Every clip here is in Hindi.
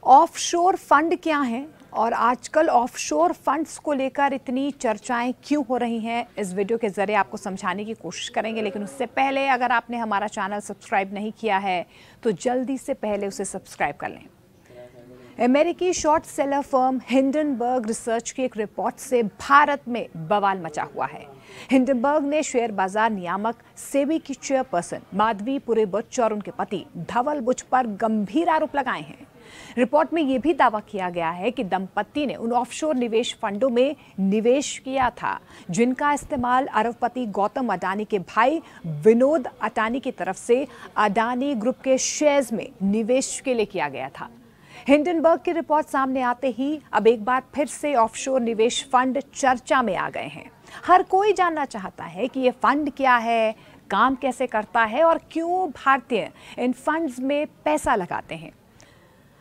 ऑफशोर फंड क्या हैं और आजकल ऑफशोर फंड्स को लेकर इतनी चर्चाएं क्यों हो रही हैं, इस वीडियो के ज़रिए आपको समझाने की कोशिश करेंगे। लेकिन उससे पहले अगर आपने हमारा चैनल सब्सक्राइब नहीं किया है तो जल्दी से पहले उसे सब्सक्राइब कर लें। अमेरिकी short seller firm Hindenburg research की एक रिपोर्ट से भारत में बवाल मचा हुआ है। हिंडनबर्ग ने शेयर बाजार नियामक सेबी की चेयरपर्सन माधवी पुरे बुच और उनके पति धवल बुच पर गंभीर आरोप लगाए हैं। रिपोर्ट में यह भी दावा किया गया है कि दंपति ने उन ऑफशोर निवेश फंडों में निवेश किया था जिनका इस्तेमाल अरबपति गौतम अडानी के भाई विनोद अडानी की तरफ से अडानी ग्रुप के शेयर्स में निवेश के लिए किया गया था। हिंडनबर्ग की रिपोर्ट सामने आते ही अब एक बार फिर से ऑफशोर निवेश फंड चर्चा में आ गए हैं। हर कोई जानना चाहता है कि ये फंड क्या है, काम कैसे करता है और क्यों भारतीय इन फंड्स में पैसा लगाते हैं।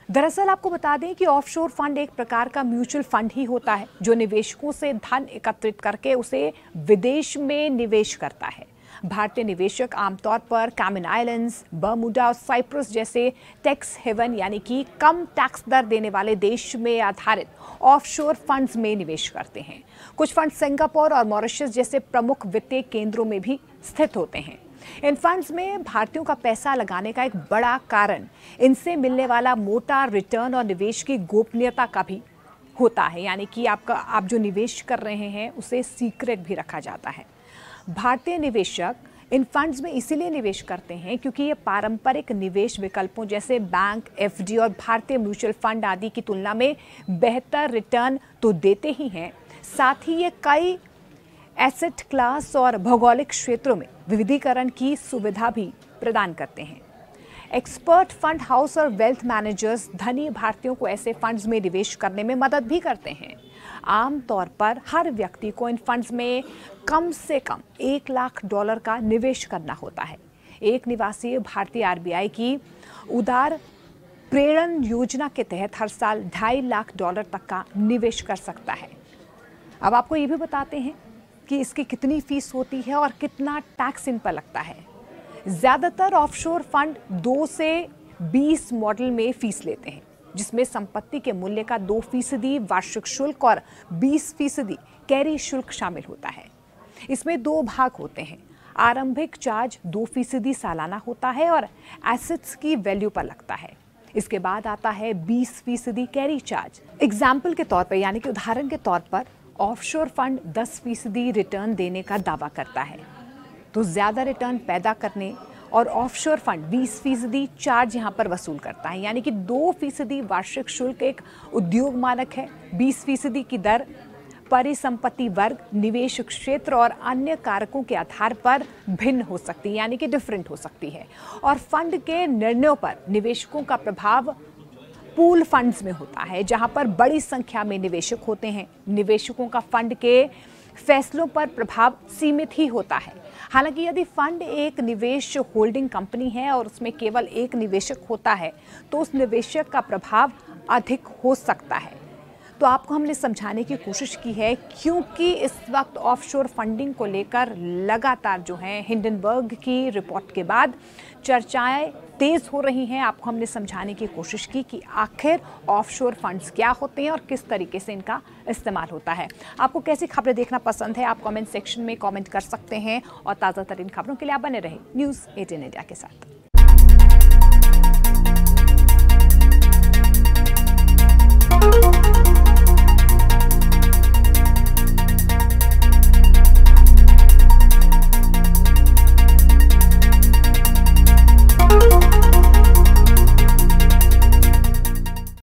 दरअसल आपको बता दें कि ऑफशोर फंड एक प्रकार का म्यूचुअल फंड ही होता है जो निवेशकों से धन एकत्रित करके उसे विदेश में निवेश करता है। भारतीय निवेशक आमतौर पर कैमन आइलैंड्स, बर्मुडा और साइप्रस जैसे टैक्स हेवन यानी कि कम टैक्स दर देने वाले देश में आधारित ऑफशोर फंड्स में निवेश करते हैं। कुछ फंड सिंगापुर और मॉरिशस जैसे प्रमुख वित्तीय केंद्रों में भी स्थित होते हैं। इन फंड्स में भारतीयों का पैसा लगाने का एक बड़ा कारण इनसे मिलने वाला मोटा रिटर्न और निवेश की गोपनीयता का भी होता है, यानी कि आप जो निवेश कर रहे हैं उसे सीक्रेट भी रखा जाता है। भारतीय निवेशक इन फंड्स में इसीलिए निवेश करते हैं क्योंकि ये पारंपरिक निवेश विकल्पों जैसे बैंक, एफडी और भारतीय म्यूचुअल फंड आदि की तुलना में बेहतर रिटर्न तो देते ही हैं, साथ ही ये कई एसेट क्लास और भौगोलिक क्षेत्रों में विविधीकरण की सुविधा भी प्रदान करते हैं। एक्सपर्ट फंड हाउस और वेल्थ मैनेजर्स धनी भारतीयों को ऐसे फंड्स में निवेश करने में मदद भी करते हैं। आमतौर पर हर व्यक्ति को इन फंड्स में कम से कम $1 लाख का निवेश करना होता है। एक निवासी भारतीय आरबीआई की उदार प्रेरण योजना के तहत हर साल $2.5 लाख तक का निवेश कर सकता है। अब आपको ये भी बताते हैं कि इसकी कितनी फीस होती है और कितना टैक्स इन पर लगता है। ज़्यादातर ऑफशोर फंड 2 से 20 मॉडल में फीस लेते हैं, जिसमें संपत्ति के मूल्य का 2% वार्षिक शुल्क और 20% कैरी शुल्क शामिल होता है। इसमें 2 भाग होते हैं। आरंभिक चार्ज 2% सालाना होता है और एसेट्स की वैल्यू पर लगता है। इसके बाद आता है 20% कैरी चार्ज। एग्जाम्पल के तौर पर यानी कि उदाहरण के तौर पर ऑफशोर फंड 10% रिटर्न देने का दावा करता है, तो ज़्यादा रिटर्न पैदा करने और ऑफशोर फंड 20% चार्ज यहाँ पर वसूल करता है, यानी कि 2% वार्षिक शुल्क एक उद्योग मानक है। 20% की दर परिसंपत्ति वर्ग, निवेश क्षेत्र और अन्य कारकों के आधार पर भिन्न हो सकती है, यानी कि डिफरेंट हो सकती है। और फंड के निर्णयों पर निवेशकों का प्रभाव पूल फंड्स में होता है, जहां पर बड़ी संख्या में निवेशक होते हैं। निवेशकों का फंड के फैसलों पर प्रभाव सीमित ही होता है। हालांकि यदि फंड एक निवेश होल्डिंग कंपनी है और उसमें केवल एक निवेशक होता है तो उस निवेशक का प्रभाव अधिक हो सकता है। तो आपको हमने समझाने की कोशिश की है क्योंकि इस वक्त ऑफशोर फंडिंग को लेकर लगातार जो है हिंडनबर्ग की रिपोर्ट के बाद चर्चाएं तेज हो रही हैं। आपको हमने समझाने की कोशिश की कि आखिर ऑफशोर फंड्स क्या होते हैं और किस तरीके से इनका इस्तेमाल होता है। आपको कैसी खबरें देखना पसंद है, आप कमेंट सेक्शन में कमेंट कर सकते हैं और ताज़ा तरीन खबरों के लिए आप बने रहें न्यूज़ 18 इंडिया के साथ।